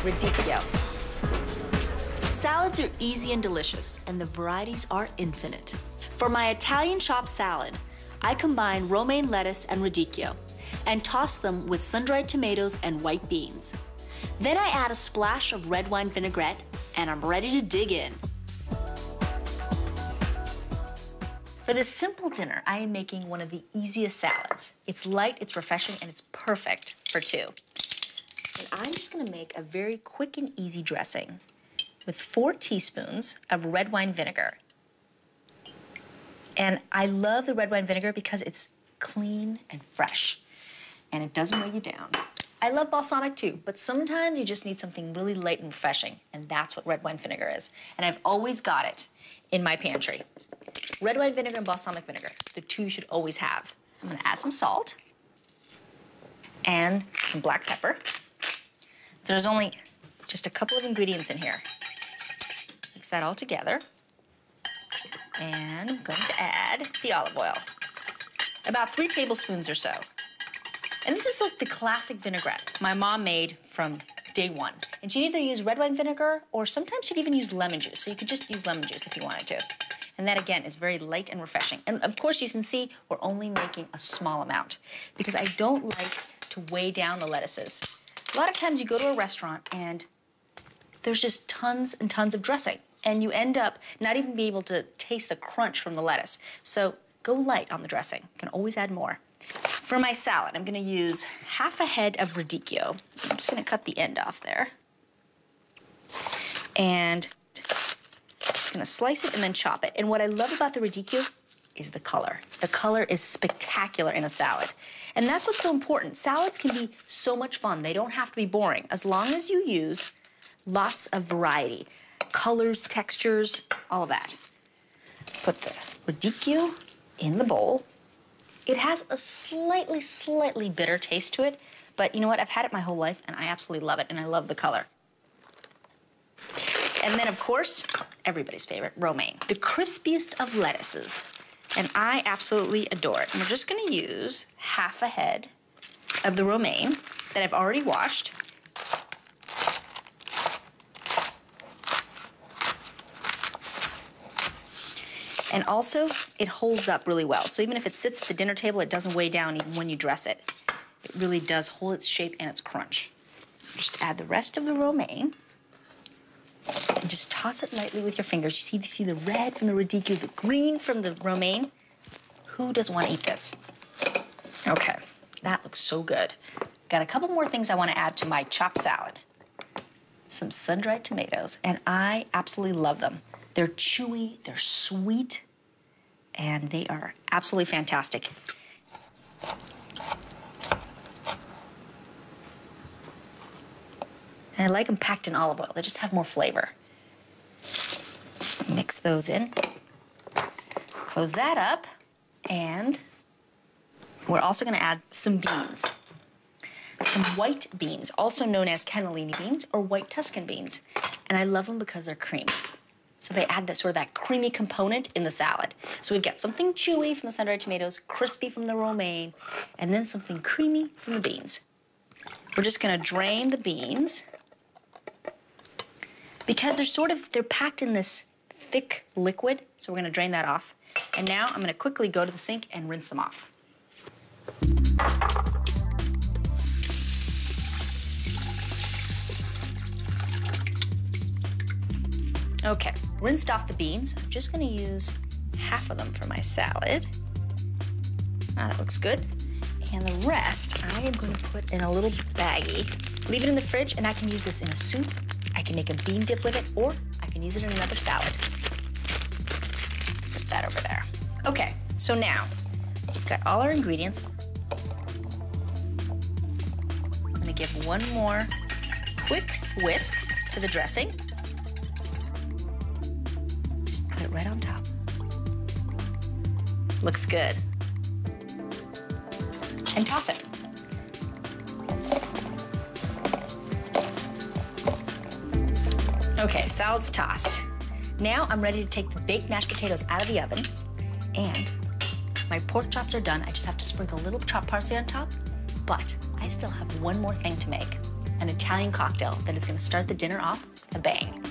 radicchio. Salads are easy and delicious, and the varieties are infinite. For my Italian chopped salad, I combine romaine lettuce and radicchio and toss them with sun-dried tomatoes and white beans. Then I add a splash of red wine vinaigrette, and I'm ready to dig in. For this simple dinner, I am making one of the easiest salads. It's light, it's refreshing, and it's perfect for two. And I'm just gonna make a very quick and easy dressing with 4 teaspoons of red wine vinegar. And I love the red wine vinegar because it's clean and fresh, and it doesn't weigh you down. I love balsamic too, but sometimes you just need something really light and refreshing, and that's what red wine vinegar is. And I've always got it in my pantry. Red wine vinegar and balsamic vinegar, the two you should always have. I'm gonna add some salt and some black pepper. There's only just a couple of ingredients in here. Mix that all together. And I'm going to add the olive oil. About 3 tablespoons or so. And this is like the classic vinaigrette my mom made from day one. And she'd either use red wine vinegar or sometimes she'd even use lemon juice. So you could just use lemon juice if you wanted to. And that, again, is very light and refreshing. And of course, you can see we're only making a small amount because I don't like to weigh down the lettuces. A lot of times you go to a restaurant and there's just tons and tons of dressing. And you end up not even being able to taste the crunch from the lettuce. So go light on the dressing. You can always add more. For my salad, I'm gonna use half a head of radicchio. I'm just gonna cut the end off there. And I'm gonna slice it and then chop it. And what I love about the radicchio is the color. The color is spectacular in a salad. And that's what's so important. Salads can be so much fun. They don't have to be boring as long as you use lots of variety. Colors, textures, all of that. Put the radicchio in the bowl. It has a slightly bitter taste to it, but you know what? I've had it my whole life and I absolutely love it, and I love the color. And then, of course, everybody's favorite, romaine. The crispiest of lettuces, and I absolutely adore it. And we're just gonna use half a head of the romaine that I've already washed. And also, it holds up really well. So even if it sits at the dinner table, it doesn't weigh down even when you dress it. It really does hold its shape and its crunch. Just add the rest of the romaine. And just toss it lightly with your fingers. You see the red from the radicchio, the green from the romaine. Who doesn't want to eat this? Okay, that looks so good. Got a couple more things I want to add to my chopped salad. Some sun-dried tomatoes, and I absolutely love them. They're chewy, they're sweet, and they are absolutely fantastic. And I like them packed in olive oil. They just have more flavor. Mix those in. Close that up, and we're also gonna add some beans. Some white beans, also known as cannellini beans or white Tuscan beans. And I love them because they're creamy. So they add that creamy component in the salad. So we've got something chewy from the sun-dried tomatoes, crispy from the romaine, and then something creamy from the beans. We're just gonna drain the beans because they're packed in this thick liquid, so we're gonna drain that off. And now I'm gonna quickly go to the sink and rinse them off. Okay, rinsed off the beans. I'm just gonna use half of them for my salad. That looks good. And the rest, I am gonna put in a little baggie. Leave it in the fridge, and I can use this in a soup. I can make a bean dip with it, or I can use it in another salad. Put that over there. Okay, so now, we've got all our ingredients. I'm gonna give one more quick whisk to the dressing. Put it right on top. Looks good. And toss it. Okay, salad's tossed. Now I'm ready to take the baked mashed potatoes out of the oven, and my pork chops are done. I just have to sprinkle a little chopped parsley on top, but I still have one more thing to make. an Italian cocktail that is gonna start the dinner off with a bang.